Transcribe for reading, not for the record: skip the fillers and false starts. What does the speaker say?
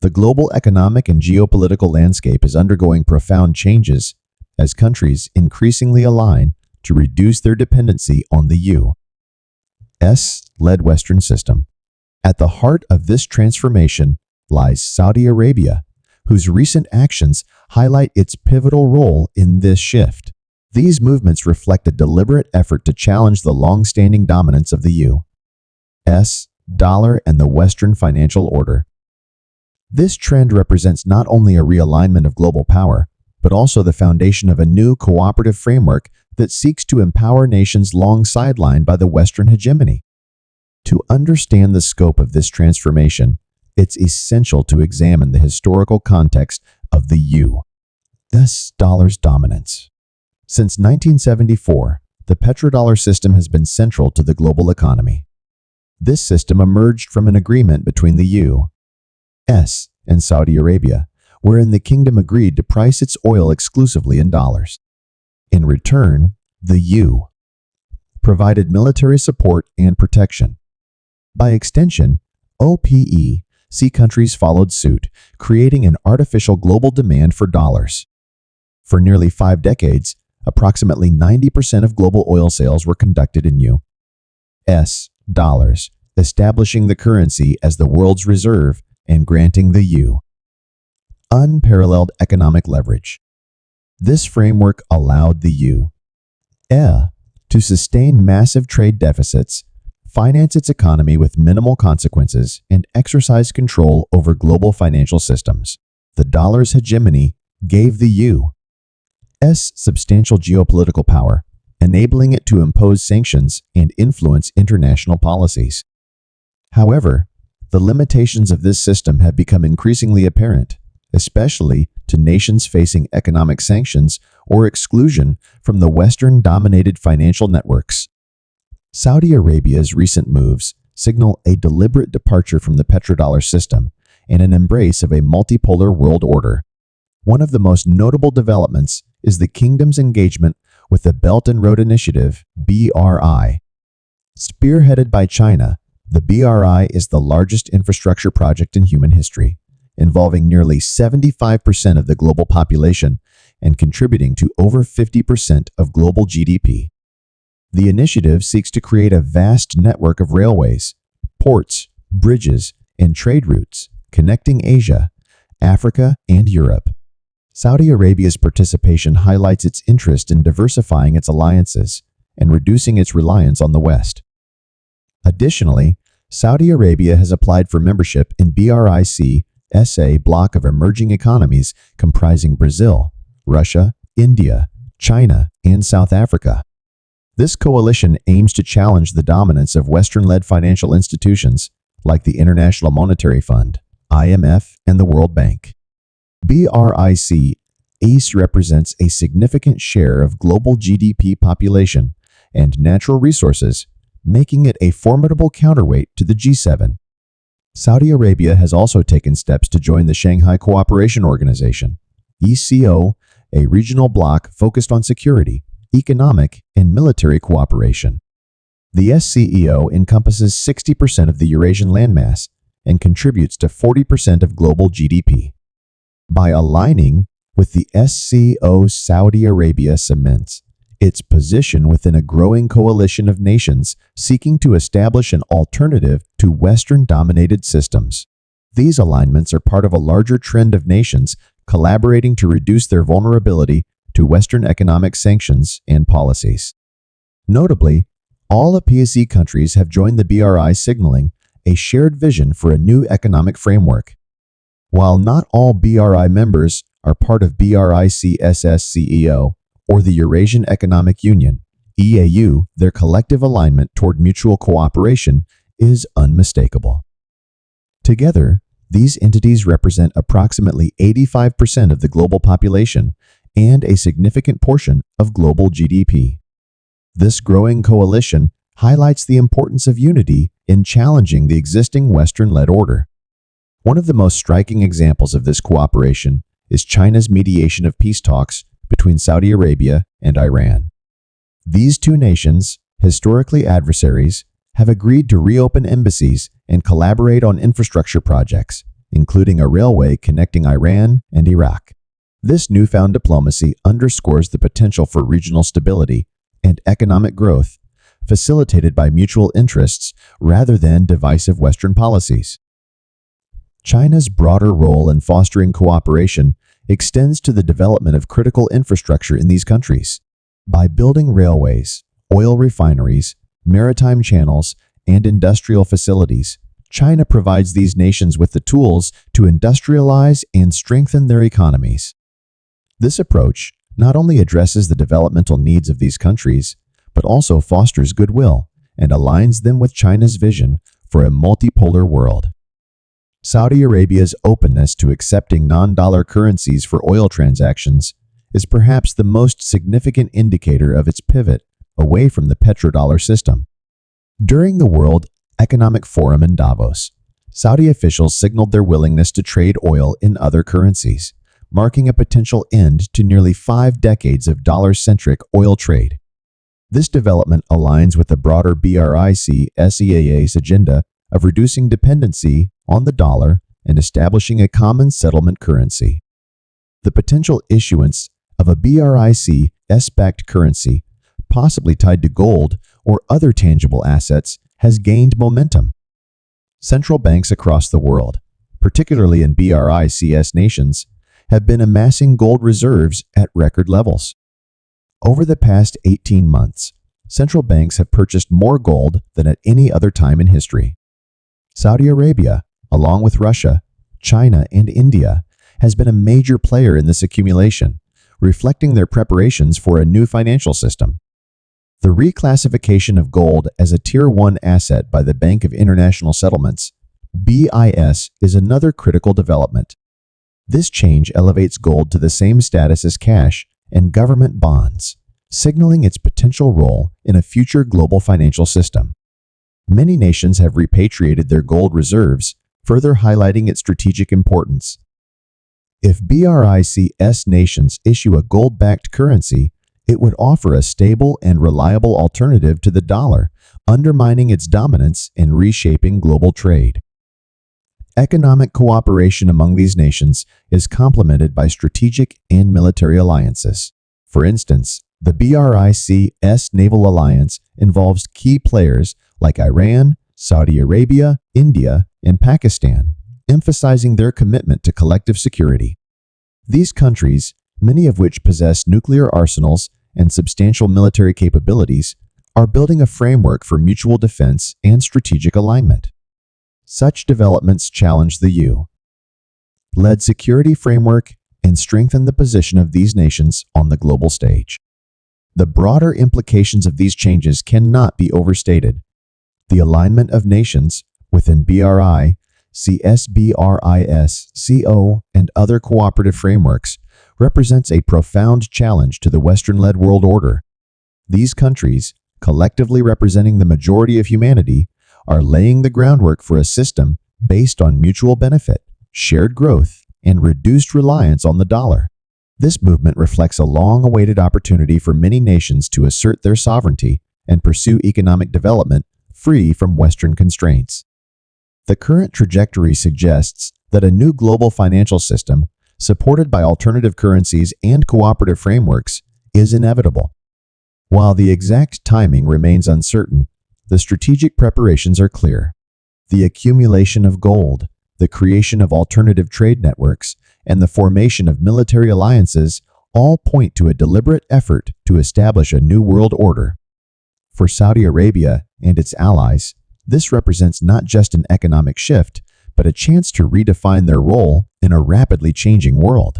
The global economic and geopolitical landscape is undergoing profound changes as countries increasingly align to reduce their dependency on the U.S.-led Western system. At the heart of this transformation lies Saudi Arabia, whose recent actions highlight its pivotal role in this shift. These movements reflect a deliberate effort to challenge the long-standing dominance of the U.S. dollar and the Western financial order. This trend represents not only a realignment of global power, but also the foundation of a new cooperative framework that seeks to empower nations long sidelined by the Western hegemony. To understand the scope of this transformation, it's essential to examine the historical context of the U.S. dollar's dominance. Since 1974, the petrodollar system has been central to the global economy. This system emerged from an agreement between the U.S. and Saudi Arabia, wherein the kingdom agreed to price its oil exclusively in dollars. In return, the U.S. provided military support and protection. By extension, OPEC countries followed suit, creating an artificial global demand for dollars. For nearly 5 decades, approximately 90% of global oil sales were conducted in U.S. dollars, establishing the currency as the world's reserve and granting the U.S. unparalleled economic leverage. This framework allowed the U.S. to sustain massive trade deficits, finance its economy with minimal consequences, and exercise control over global financial systems. The dollar's hegemony gave the U.S. substantial geopolitical power, enabling it to impose sanctions and influence international policies. However, the limitations of this system have become increasingly apparent, especially to nations facing economic sanctions or exclusion from the Western-dominated financial networks. Saudi Arabia's recent moves signal a deliberate departure from the petrodollar system and an embrace of a multipolar world order. One of the most notable developments is the kingdom's engagement with the Belt and Road Initiative, BRI. Spearheaded by China, the BRI is the largest infrastructure project in human history, involving nearly 75% of the global population and contributing to over 50% of global GDP. The initiative seeks to create a vast network of railways, ports, bridges, and trade routes connecting Asia, Africa, and Europe. Saudi Arabia's participation highlights its interest in diversifying its alliances and reducing its reliance on the West. Additionally, Saudi Arabia has applied for membership in BRIC-SA bloc of emerging economies comprising Brazil, Russia, India, China, and South Africa. This coalition aims to challenge the dominance of Western-led financial institutions like the International Monetary Fund, IMF, and the World Bank. BRIC-ACE represents a significant share of global GDP population and natural resources, making it a formidable counterweight to the G7. Saudi Arabia has also taken steps to join the Shanghai Cooperation Organization, ECO, a regional bloc focused on security, economic, and military cooperation. The SCEO encompasses 60% of the Eurasian landmass and contributes to 40% of global GDP. By aligning with the SCO, Saudi Arabia cements its position within a growing coalition of nations seeking to establish an alternative to Western-dominated systems. These alignments are part of a larger trend of nations collaborating to reduce their vulnerability to Western economic sanctions and policies. Notably, all OPEC countries have joined the BRI, signaling a shared vision for a new economic framework. While not all BRI members are part of BRIC-SSCEO or the Eurasian Economic Union, EAU, their collective alignment toward mutual cooperation is unmistakable. Together, these entities represent approximately 85% of the global population and a significant portion of global GDP. This growing coalition highlights the importance of unity in challenging the existing Western-led order. One of the most striking examples of this cooperation is China's mediation of peace talks between Saudi Arabia and Iran. These two nations, historically adversaries, have agreed to reopen embassies and collaborate on infrastructure projects, including a railway connecting Iran and Iraq. This newfound diplomacy underscores the potential for regional stability and economic growth, facilitated by mutual interests rather than divisive Western policies. China's broader role in fostering cooperation extends to the development of critical infrastructure in these countries. By building railways, oil refineries, maritime channels, and industrial facilities, China provides these nations with the tools to industrialize and strengthen their economies. This approach not only addresses the developmental needs of these countries, but also fosters goodwill and aligns them with China's vision for a multipolar world. Saudi Arabia's openness to accepting non-dollar currencies for oil transactions is perhaps the most significant indicator of its pivot away from the petrodollar system. During the World Economic Forum in Davos, Saudi officials signaled their willingness to trade oil in other currencies, marking a potential end to nearly 5 decades of dollar-centric oil trade. This development aligns with the broader BRIC-SEAA's agenda of reducing dependency on the dollar and establishing a common settlement currency. The potential issuance of a BRIC-backed currency, possibly tied to gold or other tangible assets, has gained momentum. Central banks across the world, particularly in BRICS nations, have been amassing gold reserves at record levels. Over the past 18 months, central banks have purchased more gold than at any other time in history. Saudi Arabia, along with Russia, China, and India, has been a major player in this accumulation, reflecting their preparations for a new financial system. The reclassification of gold as a Tier 1 asset by the Bank of International Settlements, BIS, is another critical development. This change elevates gold to the same status as cash and government bonds, signaling its potential role in a future global financial system. Many nations have repatriated their gold reserves, further highlighting its strategic importance. If BRICS nations issue a gold-backed currency, it would offer a stable and reliable alternative to the dollar, undermining its dominance and reshaping global trade. Economic cooperation among these nations is complemented by strategic and military alliances. For instance, the BRICS Naval Alliance involves key players like Iran, Saudi Arabia, India, and Pakistan, emphasizing their commitment to collective security. These countries, many of which possess nuclear arsenals and substantial military capabilities, are building a framework for mutual defense and strategic alignment. Such developments challenge the U.S.-led security framework and strengthen the position of these nations on the global stage. The broader implications of these changes cannot be overstated. The alignment of nations within BRI, CSBRIS, CO, and other cooperative frameworks represents a profound challenge to the Western-led world order. These countries, collectively representing the majority of humanity, are laying the groundwork for a system based on mutual benefit, shared growth, and reduced reliance on the dollar. This movement reflects a long-awaited opportunity for many nations to assert their sovereignty and pursue economic development free from Western constraints. The current trajectory suggests that a new global financial system, supported by alternative currencies and cooperative frameworks, is inevitable. While the exact timing remains uncertain, the strategic preparations are clear. The accumulation of gold, the creation of alternative trade networks, and the formation of military alliances all point to a deliberate effort to establish a new world order. For Saudi Arabia and its allies, this represents not just an economic shift, but a chance to redefine their role in a rapidly changing world.